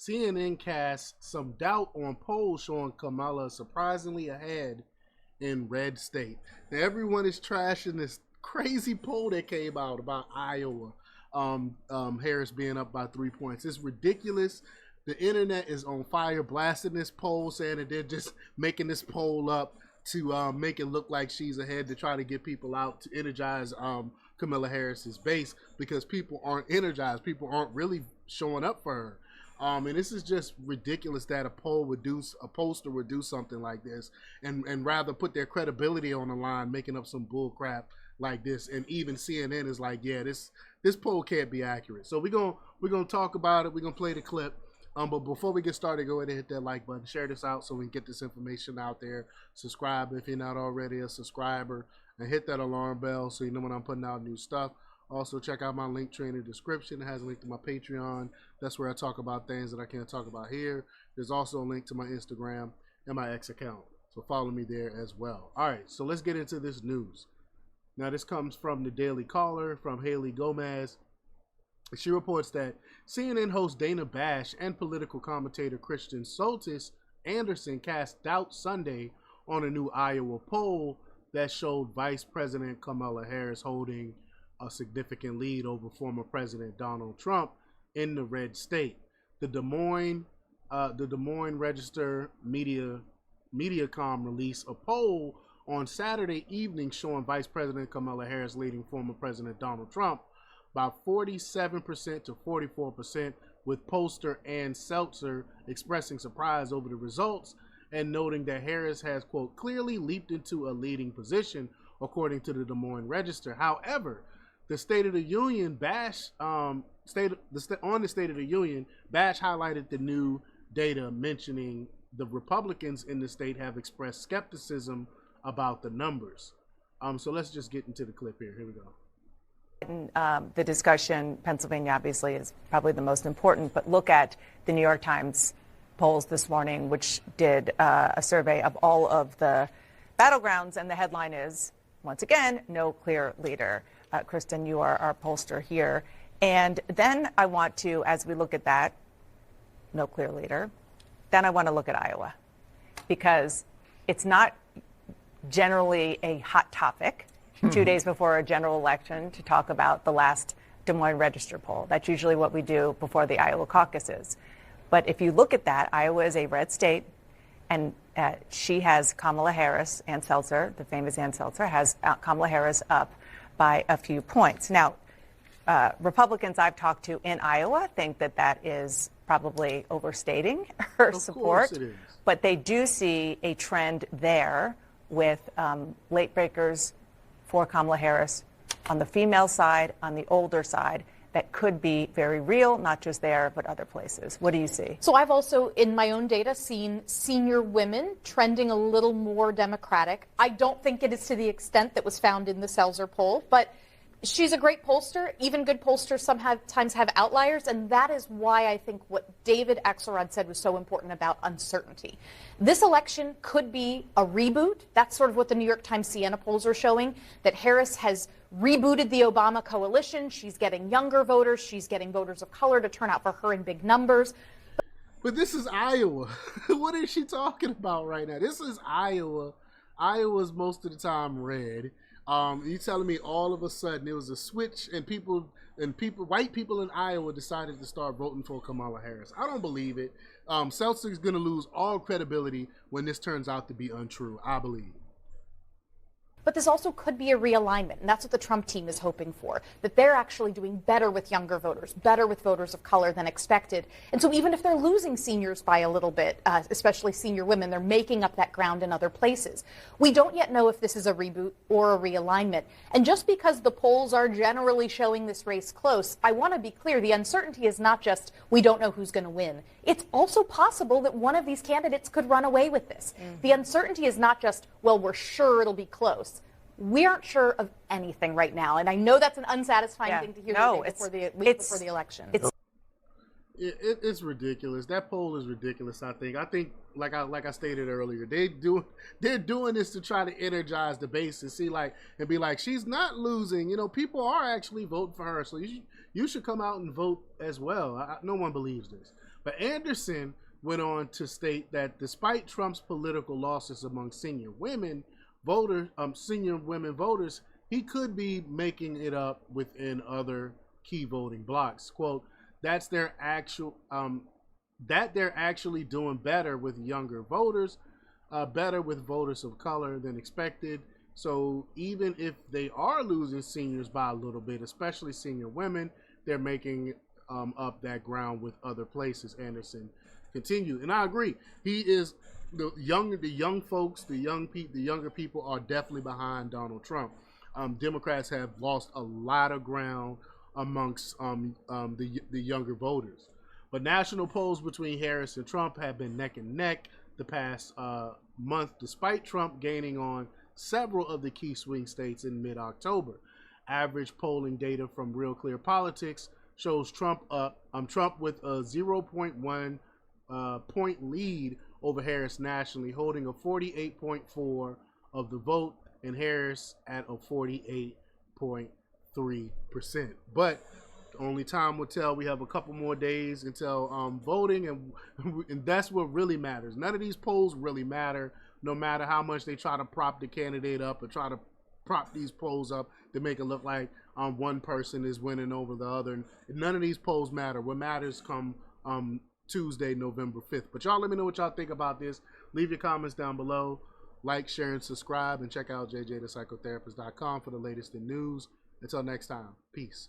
CNN cast some doubt on polls showing Kamala surprisingly ahead in red state. Now everyone is trashing this crazy poll that came out about Iowa. Harris being up by 3 points. It's ridiculous. The internet is on fire, blasting this poll, saying that they're just making this poll up to make it look like she's ahead, to try to get people out to energize Kamala Harris's base, because people aren't energized. People aren't really showing up for her. And this is just ridiculous that a pollster would do something like this, and rather put their credibility on the line, making up some bull crap like this. And even CNN is like, yeah, this poll can't be accurate. So we're gonna talk about it. We're gonna play the clip. But before we get started, go ahead and hit that like button, share this out so we can get this information out there. Subscribe if you're not already a subscriber, and hit that alarm bell so you know when I'm putting out new stuff. Also, check out my link tree in the description. It has a link to my Patreon. That's where I talk about things that I can't talk about here. There's also a link to my Instagram and my X account. So follow me there as well. All right, so let's get into this news. Now, this comes from the Daily Caller, from Haley Gomez. She reports that CNN host Dana Bash and political commentator Christian Soltis Anderson cast doubt Sunday on a new Iowa poll that showed Vice President Kamala Harris holding a significant lead over former President Donald Trump in the red state. The Des Moines Register Mediacom released a poll on Saturday evening showing Vice President Kamala Harris leading former President Donald Trump by 47% to 44%, with pollster Ann Seltzer expressing surprise over the results and noting that Harris has, quote, clearly leaped into a leading position, according to the Des Moines Register. However, the State of the Union, Bash on the State of the Union, Bash highlighted the new data, mentioning the Republicans in the state have expressed skepticism about the numbers. So let's just get into the clip here. Here we go. The discussion, Pennsylvania obviously is probably the most important, but look at the New York Times polls this morning, which did a survey of all of the battlegrounds, and the headline is, once again, no clear leader. Kristen, you are our pollster here. And then I want to, as we look at that, no clear leader, then I want to look at Iowa, because it's not generally a hot topic 2 days before a general election to talk about the last Des Moines Register poll. That's usually what we do before the Iowa caucuses. But if you look at that, Iowa is a red state, and she has Kamala Harris, Ann Seltzer, the famous Ann Seltzer, has Kamala Harris up by a few points. Now, Republicans I've talked to in Iowa think that that is probably overstating her support, but they do see a trend there with late breakers for Kamala Harris on the female side, on the older side, that could be very real, not just there, but other places. What do you see? So I've also, in my own data, seen senior women trending a little more Democratic. I don't think it is to the extent that was found in the Seltzer poll, but she's a great pollster. Even good pollsters sometimes have outliers, and that is why I think what David Axelrod said was so important about uncertainty. This election could be a reboot. That's sort of what the New York Times Siena polls are showing, that Harris has rebooted the Obama coalition. She's getting younger voters. She's getting voters of color to turn out for her in big numbers. But this is Iowa. What is she talking about right now? This is Iowa. Iowa's most of the time red. You telling me all of a sudden it was a switch and white people in Iowa decided to start voting for Kamala Harris? I don't believe it. Seltzer's going to lose all credibility when this turns out to be untrue, I believe. But this also could be a realignment, and that's what the Trump team is hoping for, that they're actually doing better with younger voters, better with voters of color than expected. And so even if they're losing seniors by a little bit, especially senior women, they're making up that ground in other places. We don't yet know if this is a reboot or a realignment. And just because the polls are generally showing this race close, I want to be clear, the uncertainty is not just we don't know who's going to win. It's also possible that one of these candidates could run away with this. The uncertainty is not just, well, we're sure it'll be close. We aren't sure of anything right now, and I know that's an unsatisfying thing to hear before the election. It's ridiculous. That poll is ridiculous. I think, like I stated earlier, they're doing this to try to energize the base and and be like, she's not losing. You know, people are actually voting for her, so you should come out and vote as well. No one believes this. But Anderson went on to state that despite Trump's political losses among senior women voters, he could be making it up within other key voting blocs. Quote, that they're actually doing better with younger voters, better with voters of color than expected. So even if they are losing seniors by a little bit, especially senior women, they're making up that ground with other places. Anderson continued, and I agree. He is the young folks, the younger people are definitely behind Donald Trump. Democrats have lost a lot of ground amongst the younger voters. But national polls between Harris and Trump have been neck and neck the past month, despite Trump gaining on several of the key swing states in mid-October. Average polling data from Real Clear Politics shows Trump with a 0.1 point lead over Harris nationally, holding a 48.4% of the vote, and Harris at a 48.3%. But only time will tell. We have a couple more days until voting, and that's what really matters. None of these polls really matter, no matter how much they try to prop the candidate up or try to prop these polls up to make it look like one person is winning over the other. None of these polls matter. What matters come Tuesday, November 5th. But y'all let me know what y'all think about this. Leave your comments down below. Like, share, and subscribe. And check out jjthepsychotherapist.com for the latest in news. Until next time, peace.